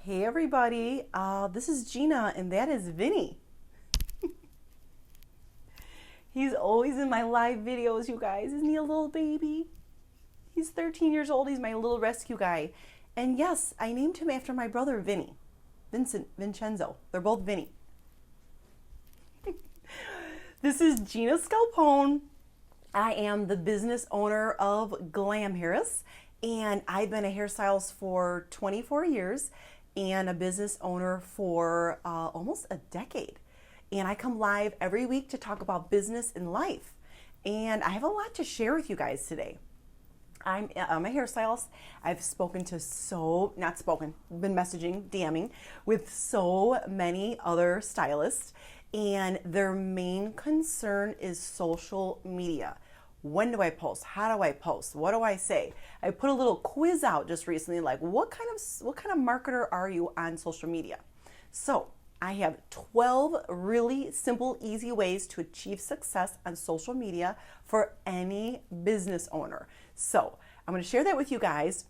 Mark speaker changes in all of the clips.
Speaker 1: Hey everybody, this is Gina and that is Vinny. He's always in my live videos, you guys. Isn't he a little baby? He's 13 years old. He's my little rescue guy. And yes, I named him after my brother Vinny. Vincenzo. They're both Vinny. This is Gina Scalpone. I am the business owner of Glam Harris, and I've been a hairstylist for 24 years and a business owner for almost a decade. And I come live every week to talk about business and life. And I have a lot to share with you guys today. I'm a hairstylist. I've spoken to been messaging, DMing with so many other stylists, and their main concern is social media. When do I post? How do I post? What do I say? I put a little quiz out just recently, like what kind of marketer are you on social media? So I have 12 really simple, easy ways to achieve success on social media for any business owner. So I'm going to share that with you guys.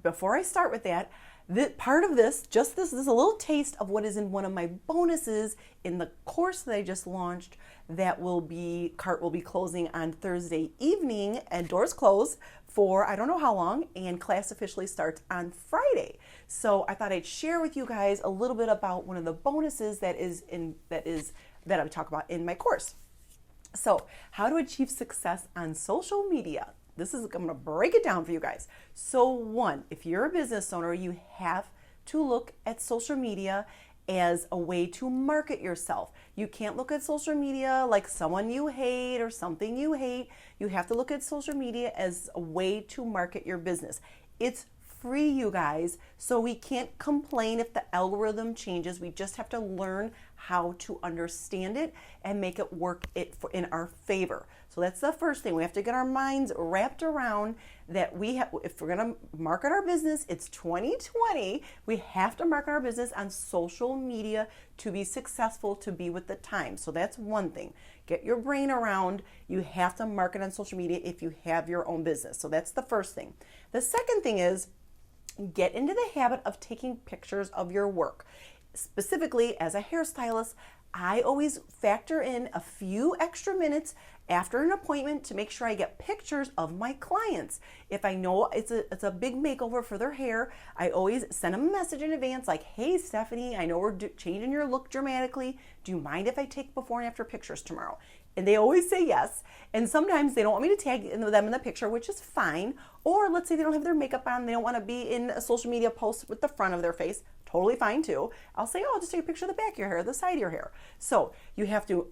Speaker 1: Before I start with that, this is a little taste of what is in one of my bonuses in the course that I just launched. Cart will be closing on Thursday evening, and doors close for I don't know how long, and class officially starts on Friday. So I thought I'd share with you guys a little bit about one of the bonuses that I talk about in my course. So how to achieve success on social media. I'm going to break it down for you guys. So one, if you're a business owner, you have to look at social media as a way to market yourself. You can't look at social media like someone you hate or something you hate. You have to look at social media as a way to market your business. It's free, you guys, so we can't complain if the algorithm changes. We just have to learn how to understand it and make it work in our favor. So that's the first thing. We have to get our minds wrapped around that if we're going to market our business, it's 2020, we have to market our business on social media to be successful, to be with the times. So that's one thing. Get your brain around, you have to market on social media if you have your own business. So that's the first thing. The second thing is get into the habit of taking pictures of your work. Specifically, as a hairstylist, I always factor in a few extra minutes after an appointment to make sure I get pictures of my clients. If I know it's a big makeover for their hair, I always send a message in advance like, hey Stephanie, I know we're changing your look dramatically. Do you mind if I take before and after pictures tomorrow? And they always say yes. And sometimes they don't want me to tag them in the picture, which is fine. Or let's say they don't have their makeup on, they don't want to be in a social media post with the front of their face. Totally fine too. I'll say, I'll just take a picture of the back of your hair, the side of your hair. So you have to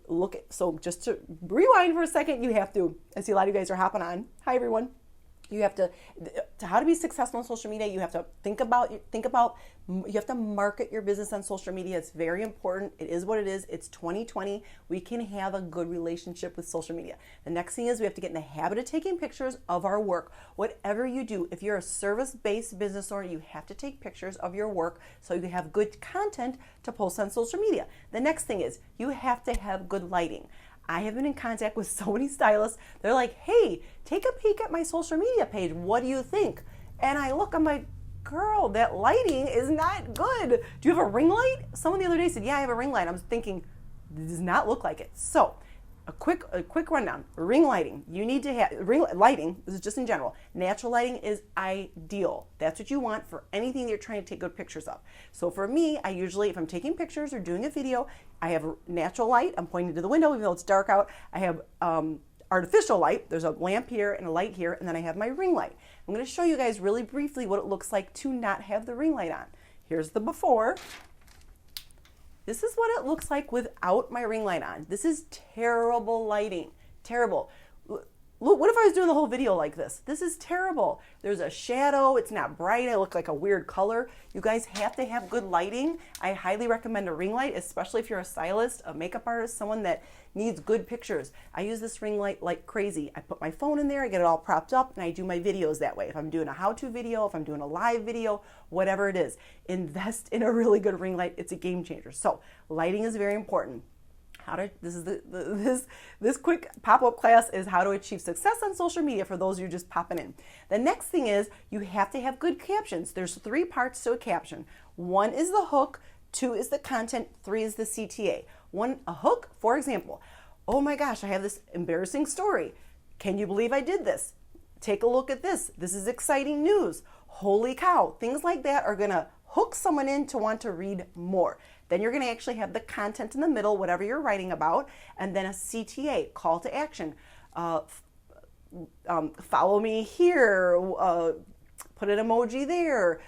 Speaker 1: just to rewind for a second, I see a lot of you guys are hopping on. Hi everyone. You have to how to be successful on social media, you have to you have to market your business on social media. It's very important. It is what it is. It's 2020. We can have a good relationship with social media. The next thing is we have to get in the habit of taking pictures of our work. Whatever you do, if you're a service-based business owner, you have to take pictures of your work so you have good content to post on social media. The next thing is you have to have good lighting. I have been in contact with so many stylists. They're like, hey, take a peek at my social media page. What do you think? And I'm like, girl, that lighting is not good. Do you have a ring light? Someone the other day said, yeah, I have a ring light. I was thinking, this does not look like it. So a quick rundown. Ring lighting. You need to have ring lighting. This is just in general. Natural lighting is ideal. That's what you want for anything that you're trying to take good pictures of. So for me, I usually, if I'm taking pictures or doing a video, I have natural light. I'm pointing to the window, even though it's dark out. I have artificial light. There's a lamp here and a light here, and then I have my ring light. I'm going to show you guys really briefly what it looks like to not have the ring light on. Here's the before. This is what it looks like without my ring light on. This is terrible lighting. Terrible. Look, what if I was doing the whole video like this? This is terrible. There's a shadow. It's not bright. I look like a weird color. You guys have to have good lighting. I highly recommend a ring light, especially if you're a stylist, a makeup artist, someone that needs good pictures. I use this ring light like crazy. I put my phone in there, I get it all propped up, and I do my videos that way. If I'm doing a how-to video, if I'm doing a live video, whatever it is, invest in a really good ring light. It's a game changer. So lighting is very important. This quick pop-up class is how to achieve success on social media for those of you just popping in. The next thing is you have to have good captions. There's 3 parts to a caption. 1 is the hook, 2 is the content, 3 is the CTA. A hook, for example, oh my gosh, I have this embarrassing story. Can you believe I did this? Take a look at this. This is exciting news. Holy cow. Things like that are going to hook someone in to want to read more. Then you're going to actually have the content in the middle, whatever you're writing about, and then a CTA, call to action. Follow me here, put an emoji there,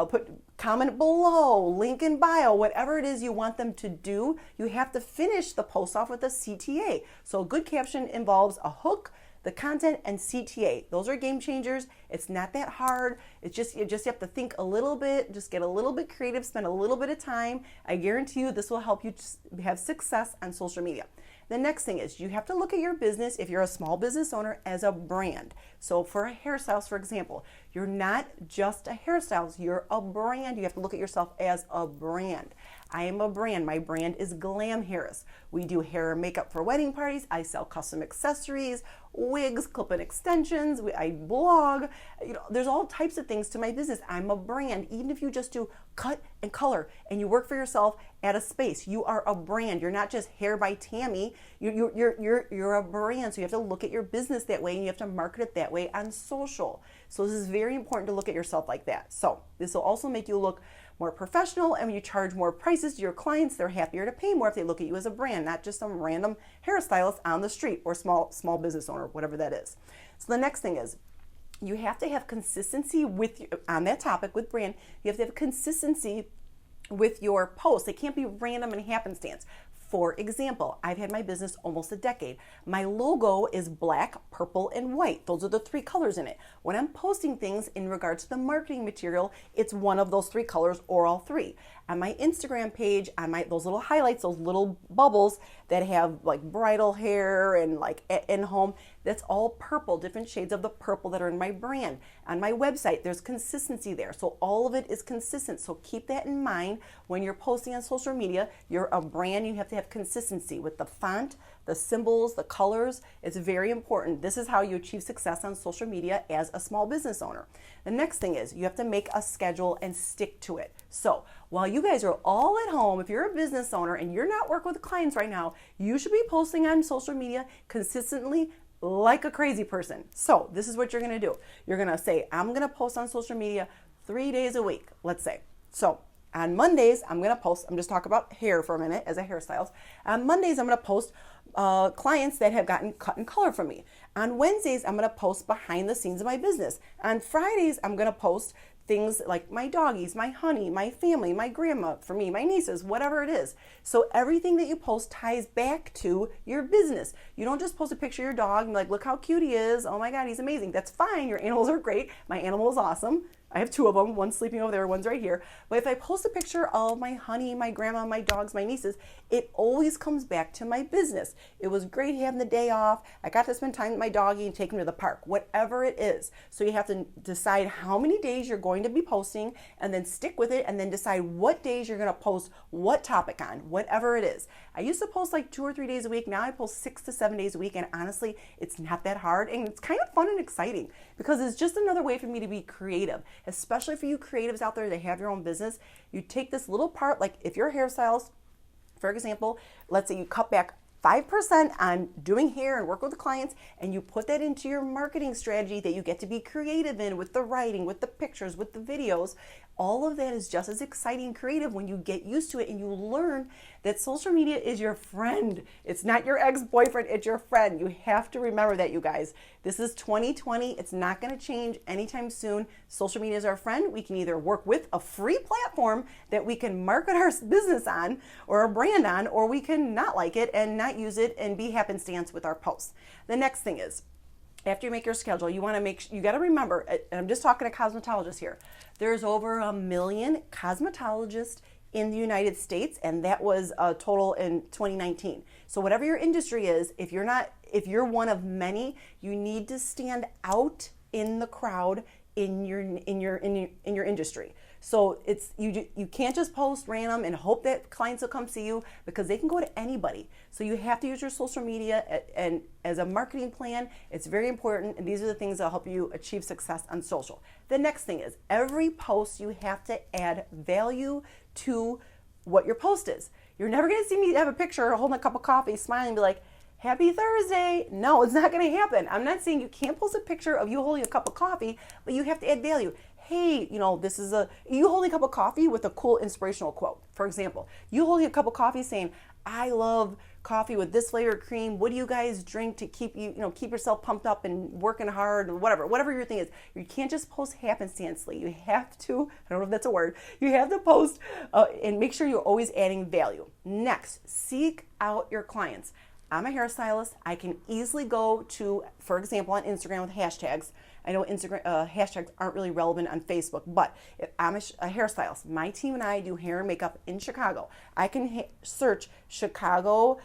Speaker 1: put comment below, link in bio, whatever it is you want them to do, you have to finish the post off with a CTA. So a good caption involves a hook, the content, and CTA. Those are game changers. It's not that hard. It's just you have to think a little bit, just get a little bit creative, spend a little bit of time. I guarantee you this will help you have success on social media. The next thing is you have to look at your business, if you're a small business owner, as a brand. So for a hairstylist, for example, you're not just a hairstylist, you're a brand. You have to look at yourself as a brand. I am a brand. My brand is Glam Harris. We do hair and makeup for wedding parties. I sell custom accessories, wigs, clip-in extensions. I blog. There's all types of things to my business. I'm a brand. Even if you just do cut and color and you work for yourself at a space, you are a brand. You're not just Hair by Tammy. You're a brand. So you have to look at your business that way, and you have to market it that way on social. So this is very important to look at yourself like that. So this will also make you look more professional, and when you charge more prices to your clients, they're happier to pay more if they look at you as a brand, not just some random hairstylist on the street or small business owner, whatever that is. So the next thing is you have to have consistency on that topic with brand. You have to have consistency with your posts. They can't be random and happenstance. For example, I've had my business almost a decade. My logo is black, purple, and white. Those are the 3 colors in it. When I'm posting things in regards to the marketing material, it's one of those 3 colors or all 3. On my Instagram page, on those little highlights, those little bubbles that have like bridal hair and like in home, that's all purple, different shades of the purple that are in my brand. On my website, there's consistency there. So all of it is consistent. So keep that in mind when you're posting on social media. You're a brand, you have to have consistency with the font, the symbols, the colors. It's very important. This is how you achieve success on social media as a small business owner. The next thing is you have to make a schedule and stick to it. So while you guys are all at home, if you're a business owner and you're not working with clients right now, you should be posting on social media consistently like a crazy person. So this is what you're going to do. You're going to say, I'm going to post on social media 3 days a week, let's say. So on Mondays, I'm going to post, I'm just talking about hair for a minute as a hairstylist. On Mondays, I'm going to post clients that have gotten cut and color from me. On Wednesdays, I'm going to post behind the scenes of my business. On Fridays, I'm going to post things like my doggies, my honey, my family, my grandma, for me, my nieces, whatever it is. So everything that you post ties back to your business. You don't just post a picture of your dog and be like, look how cute he is. Oh my God, he's amazing. That's fine. Your animals are great. My animal is awesome. I have 2 of them, one's sleeping over there, one's right here. But if I post a picture of my honey, my grandma, my dogs, my nieces, it always comes back to my business. It was great having the day off. I got to spend time with my doggie and take him to the park, whatever it is. So you have to decide how many days you're going to be posting and then stick with it and then decide what days you're going to post what topic on, whatever it is. I used to post like 2 or 3 days a week. Now I post 6 to 7 days a week. And honestly, it's not that hard. And it's kind of fun and exciting because it's just another way for me to be creative. Especially for you creatives out there that have your own business, you take this little part, like if you're a hairstylist, for example, let's say you cut back 5% on doing hair and work with the clients, and you put that into your marketing strategy that you get to be creative in with the writing, with the pictures, with the videos. All of that is just as exciting and creative when you get used to it and you learn that social media is your friend. It's not your ex-boyfriend, it's your friend. You have to remember that, you guys. This is 2020. It's not going to change anytime soon. Social media is our friend. We can either work with a free platform that we can market our business on or a brand on, or we can not like it and not use it and be happenstance with our posts. The next thing is, after you make your schedule, you got to remember, and I'm just talking to cosmetologists here, there's over 1 million cosmetologists in the United States, and that was a total in 2019. So whatever your industry is, if you're one of many, you need to stand out in the crowd in your industry. So it's you can't just post random and hope that clients will come see you, because they can go to anybody. So you have to use your social media, and as a marketing plan, it's very important, and these are the things that help you achieve success on social. The next thing is, every post you have to add value to what your post is. You're never going to see me have a picture holding a cup of coffee, smiling, and be like, happy Thursday. No, it's not going to happen. I'm not saying you can't post a picture of you holding a cup of coffee, but you have to add value. Hey, this is you holding a cup of coffee with a cool inspirational quote. For example, you holding a cup of coffee saying, I love coffee with this flavor of cream. What do you guys drink to keep keep yourself pumped up and working hard, and whatever your thing is. You can't just post happenstancely. You have to, I don't know if that's a word, you have to post and make sure you're always adding value. Next, seek out your clients. I'm a hairstylist. I can easily go to, for example, on Instagram with hashtags. I know Instagram hashtags aren't really relevant on Facebook, but if I'm a hairstylist, my team and I do hair and makeup in Chicago. I can search Chicago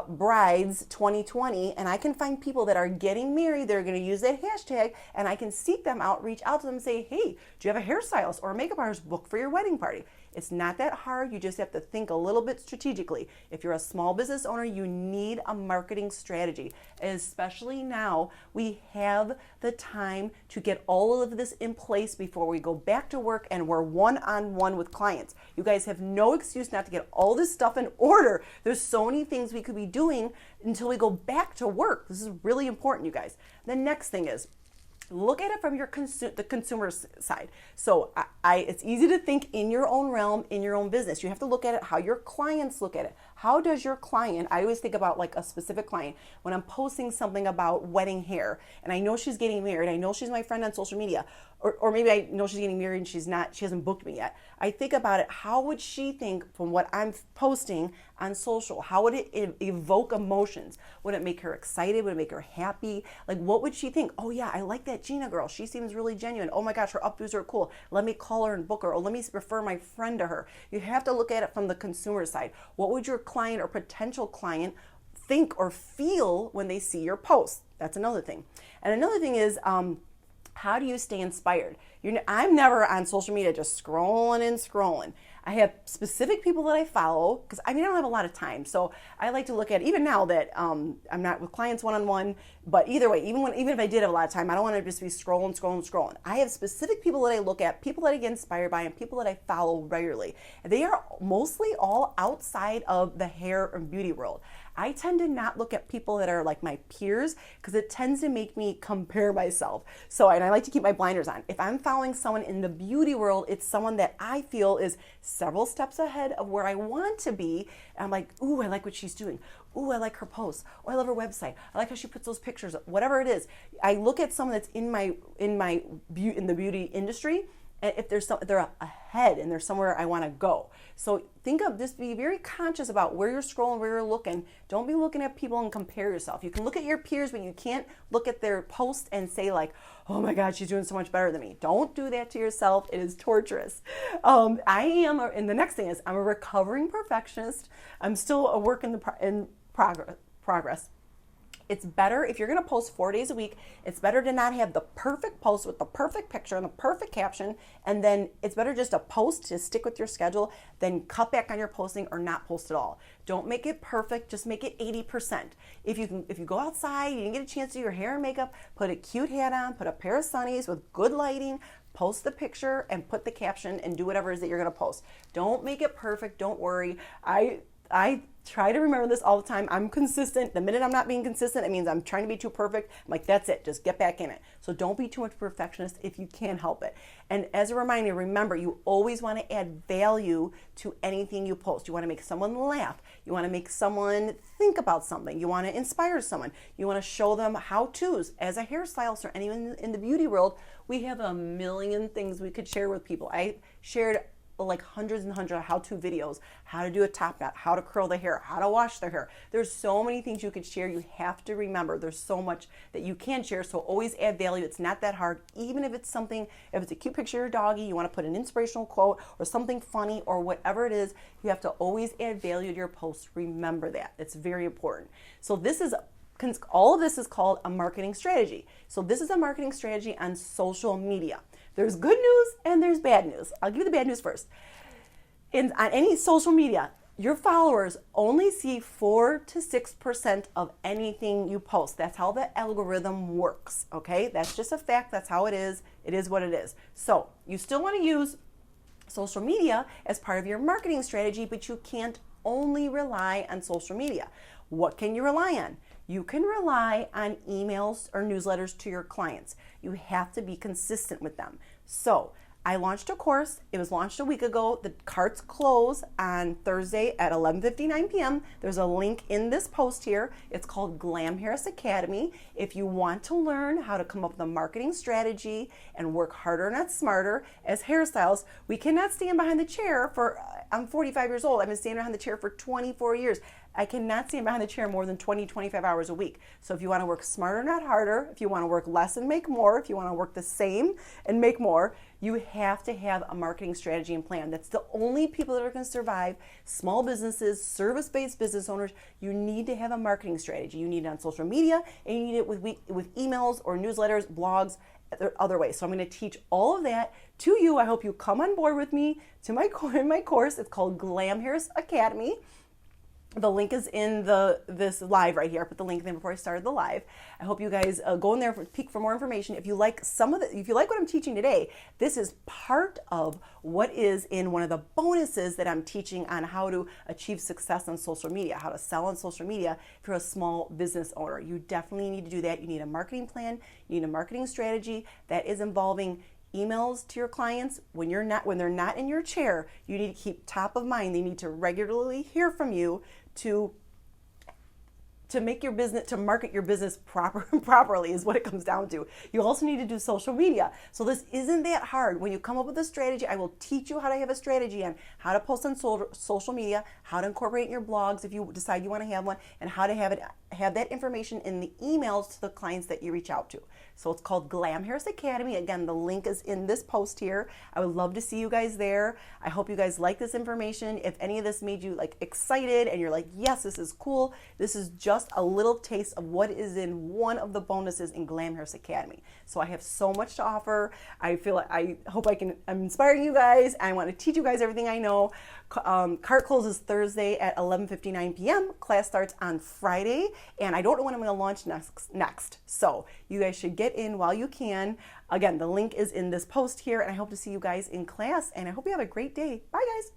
Speaker 1: brides 2020, and I can find people that are getting married. They're going to use that hashtag, and I can seek them out, reach out to them, and say, hey, do you have a hairstylist or a makeup artist book for your wedding party? It's not that hard. You just have to think a little bit strategically. If you're a small business owner, you need a marketing strategy. Especially now, we have the time to get all of this in place before we go back to work and we're one-on-one with clients. You guys have no excuse not to get all this stuff in order. There's so many things we could be doing until we go back to work. This is really important, you guys. The next thing is, look at it from the consumer side. So it's easy to think in your own realm, in your own business. You have to look at it how your clients look at it. How does your client, I always think about like a specific client when I'm posting something about wedding hair, and I know she's getting married. I know she's my friend on social media, or maybe I know she's getting married and she hasn't booked me yet. I think about it, how would she think from what I'm posting on social? How would it evoke emotions? Would it make her excited? Would it make her happy? Like, what would she think? Oh yeah, I like that Gina girl. She seems really genuine. Oh my gosh, her updos are cool. Let me call her and book her, or let me refer my friend to her. You have to look at it from the consumer side. What would your client or potential client think or feel when they see your post? That's another thing. And another thing is, how do you stay inspired? I'm never on social media just scrolling. I have specific people that I follow, because I don't have a lot of time. So I like to look at, even now that I'm not with clients one-on-one, but either way, even if I did have a lot of time, I don't want to just be scrolling. I have specific people that I look at, people that I get inspired by, and people that I follow regularly. They are mostly all outside of the hair and beauty world. I tend to not look at people that are like my peers, because it tends to make me compare myself. So, and I like to keep my blinders on. If I'm following someone in the beauty world, it's someone that I feel is several steps ahead of where I want to be. And I'm like, ooh, I like what she's doing. Ooh, I like her posts. Oh, I love her website. I like how she puts those pictures up. Whatever it is, I look at someone that's in the beauty industry, and if they're ahead and they're somewhere I want to go. So be very conscious about where you're scrolling, where you're looking. Don't be looking at people and compare yourself. You can look at your peers, but you can't look at their posts and say like, oh my God, she's doing so much better than me. Don't do that to yourself. It is torturous. And the next thing is, I'm a recovering perfectionist. I'm still a work in progress. It's better, if you're going to post 4 days a week, it's better to not have the perfect post with the perfect picture and the perfect caption, and then it's better just to post, to stick with your schedule, than cut back on your posting or not post at all. Don't make it perfect, just make it 80%. If you go outside, you didn't get a chance to do your hair and makeup, put a cute hat on, put a pair of sunnies with good lighting, post the picture and put the caption and do whatever it is that you're going to post. Don't make it perfect, don't worry. I try to remember this all the time. I'm consistent. The minute I'm not being consistent, it means I'm trying to be too perfect. I'm like, that's it. Just get back in it. So don't be too much perfectionist if you can help it. And as a reminder, remember, you always want to add value to anything you post. You want to make someone laugh. You want to make someone think about something. You want to inspire someone. You want to show them how-tos. As a hairstylist or anyone in the beauty world, we have a million things we could share with people. I shared like hundreds and hundreds of how-to videos, how to do a top knot, how to curl the hair, how to wash the hair. There's so many things you could share. You have to remember there's so much that you can share, so always add value. It's not that hard. Even if it's something, if it's a cute picture of your doggy, you want to put an inspirational quote or something funny or whatever it is, you have to always add value to your posts. Remember that. It's very important. So all of this is called a marketing strategy. So this is a marketing strategy on social media. There's good news and there's bad news. I'll give you the bad news first. On any social media, your followers only see 4 to 6% of anything you post. That's how the algorithm works, okay? That's just a fact. That's how it is. It is what it is. So you still want to use social media as part of your marketing strategy, but you can't only rely on social media. What can you rely on? You can rely on emails or newsletters to your clients. You have to be consistent with them. So I launched a course. It was launched a week ago. The carts close on Thursday at 11:59 p.m. There's a link in this post here. It's called Glam Harris Academy. If you want to learn how to come up with a marketing strategy and work harder, not smarter, as hairstylists, we cannot stand behind the chair for, I'm 45 years old. I've been standing behind the chair for 24 years. I cannot stand behind the chair more than 20, 25 hours a week. So if you want to work smarter, not harder, if you want to work less and make more, if you want to work the same and make more, you have to have a marketing strategy and plan. That's the only people that are going to survive. Small businesses, service-based business owners, you need to have a marketing strategy. You need it on social media, and you need it with emails or newsletters, blogs, other ways. So I'm going to teach all of that to you. I hope you come on board with me to my course. It's called Glam Harris Academy. The link is in this live right here. I put the link in before I started the live. I hope you guys go in there for peek for more information. If you like if you like what I'm teaching today, this is part of what is in one of the bonuses that I'm teaching on how to achieve success on social media, how to sell on social media if you're a small business owner. You definitely need to do that. You need a marketing plan. You need a marketing strategy that is involving emails to your clients when they're not in your chair. You need to keep top of mind. They need to regularly hear from you to make your business, to market your business properly is what it comes down to. You also need to do social media. So this isn't that hard. When you come up with a strategy, I will teach you how to have a strategy on how to post on social media, how to incorporate in your blogs if you decide you want to have one, and how to have that information in the emails to the clients that you reach out to. So it's called Glam Harris Academy. Again, the link is in this post here. I would love to see you guys there. I hope you guys like this information. If any of this made you excited and you're like, yes, this is cool, this is just a little taste of what is in one of the bonuses in Glam Harris Academy. So I have so much to offer. I hope I'm inspiring you guys. I want to teach you guys everything I know. Cart closes Thursday at 11:59 p.m. Class starts on Friday, and I don't know when I'm going to launch next. So you guys should get in while you can. Again, the link is in this post here, and I hope to see you guys in class, and I hope you have a great day. Bye, guys.